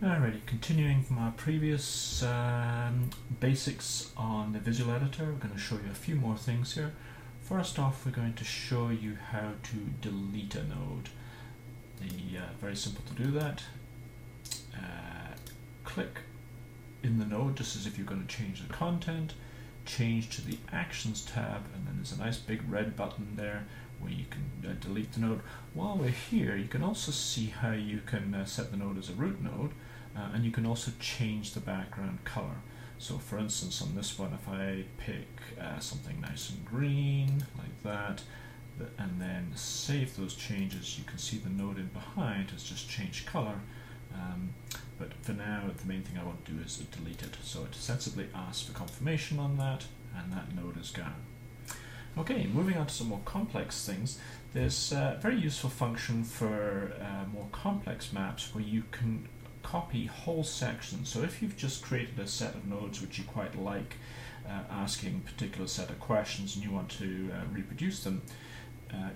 Alrighty, continuing from our previous basics on the visual editor, we're going to show you a few more things here. First off, we're going to show you how to delete a node. Very simple to do that. Click in the node just as if you're going to change the content, change to the Actions tab, and then there's a nice big red button there where you can delete the node. While we're here, you can also see how you can set the node as a root node, and you can also change the background color. So for instance, on this one, if I pick something nice and green like that, and then save those changes, you can see the node in behind has just changed color. But for now, the main thing I want to do is delete it. So it sensibly asks for confirmation on that, and that node is gone. Okay, moving on to some more complex things. There's a very useful function for more complex maps where you can copy whole sections. So if you've just created a set of nodes which you quite like, asking a particular set of questions, and you want to reproduce them,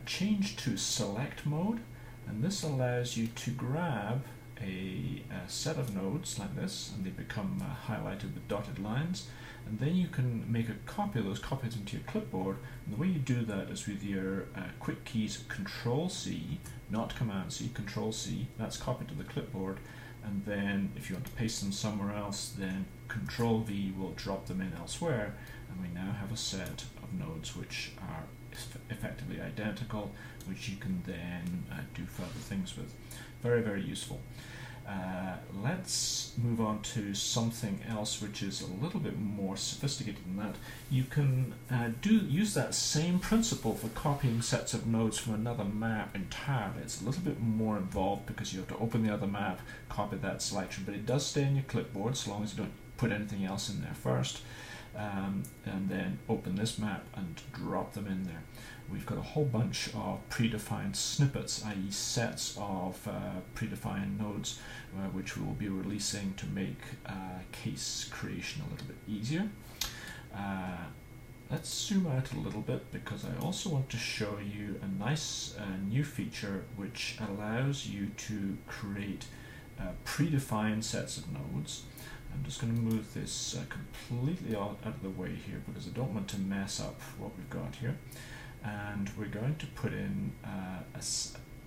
change to select mode, and this allows you to grab a set of nodes like this, and they become highlighted with dotted lines, and then you can make a copy of those, copy it into your clipboard. And the way you do that is with your quick keys Control-C, not Command-C, Control-C, that's copied to the clipboard, and then if you want to paste them somewhere else, then Control-V will drop them in elsewhere, and we now have a set of nodes which are effectively identical, which you can then do further things with. Very, very useful. Let's move on to something else which is a little bit more sophisticated than that. You can use that same principle for copying sets of nodes from another map entirely. It's a little bit more involved because you have to open the other map, copy that selection, but it does stay in your clipboard so long as you don't put anything else in there first. And then open this map and drop them in there. We've got a whole bunch of predefined snippets, i.e. sets of predefined nodes, which we will be releasing to make case creation a little bit easier. Let's zoom out a little bit because I also want to show you a nice new feature which allows you to create predefined sets of nodes. I'm just going to move this completely out of the way here because I don't want to mess up what we've got here. And we're going to put in a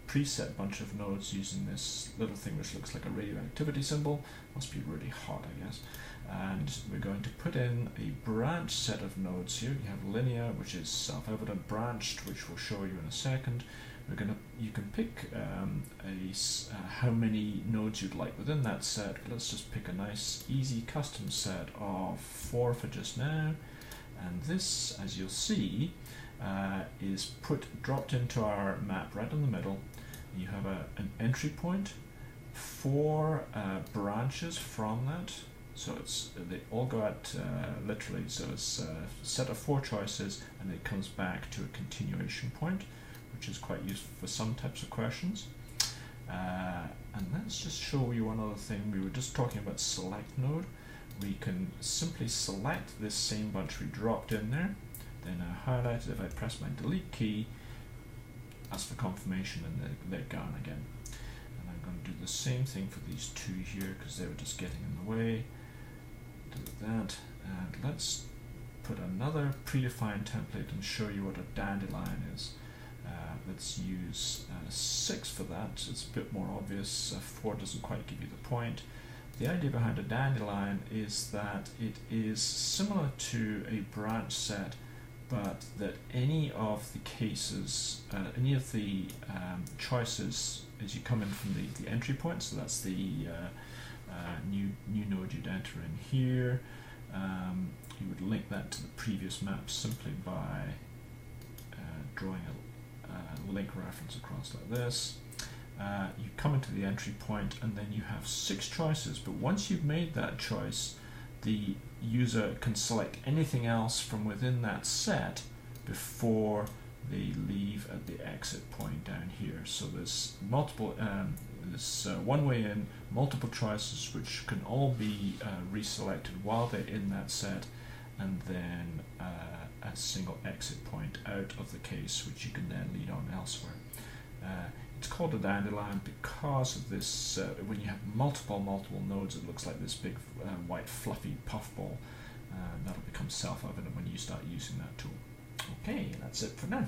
preset bunch of nodes using this little thing which looks like a radioactivity symbol. Must be really hot, I guess. And we're going to put in a branch set of nodes here. You have linear, which is self-evident, branched, which we'll show you in a second. You can pick how many nodes you'd like within that set. Let's just pick a nice, easy custom set of 4 for just now. And this, as you'll see, is dropped into our map right in the middle. You have an entry point, 4 branches from that. So they all go out literally. So it's a set of 4 choices, and it comes back to a continuation point, which is quite useful for some types of questions. And let's just show you one other thing. We were just talking about select node. We can simply select this same bunch we dropped in there, then highlight it. If I press my delete key, ask for confirmation, and they're gone again. And I'm going to do the same thing for these 2 here because they were just getting in the way. Delete that, and let's put another predefined template and show you what a dandelion is. Let's use 6 for that. It's a bit more obvious. 4 doesn't quite give you the point. The idea behind a dandelion is that it is similar to a branch set, but that any of the cases, any of the choices as you come in from the entry point, so that's the new node you'd enter in here, you would link that to the previous map simply by drawing a link reference across like this. You come into the entry point and then you have 6 choices, but once you've made that choice, the user can select anything else from within that set before they leave at the exit point down here. So there's multiple, there's one way in, multiple choices which can all be reselected while they're in that set, and then a single exit point out of the case which you can then lead on elsewhere. It's called a dandelion because of this, when you have multiple nodes, it looks like this big white fluffy puffball. That'll become self-evident when you start using that tool. Okay, that's it for now.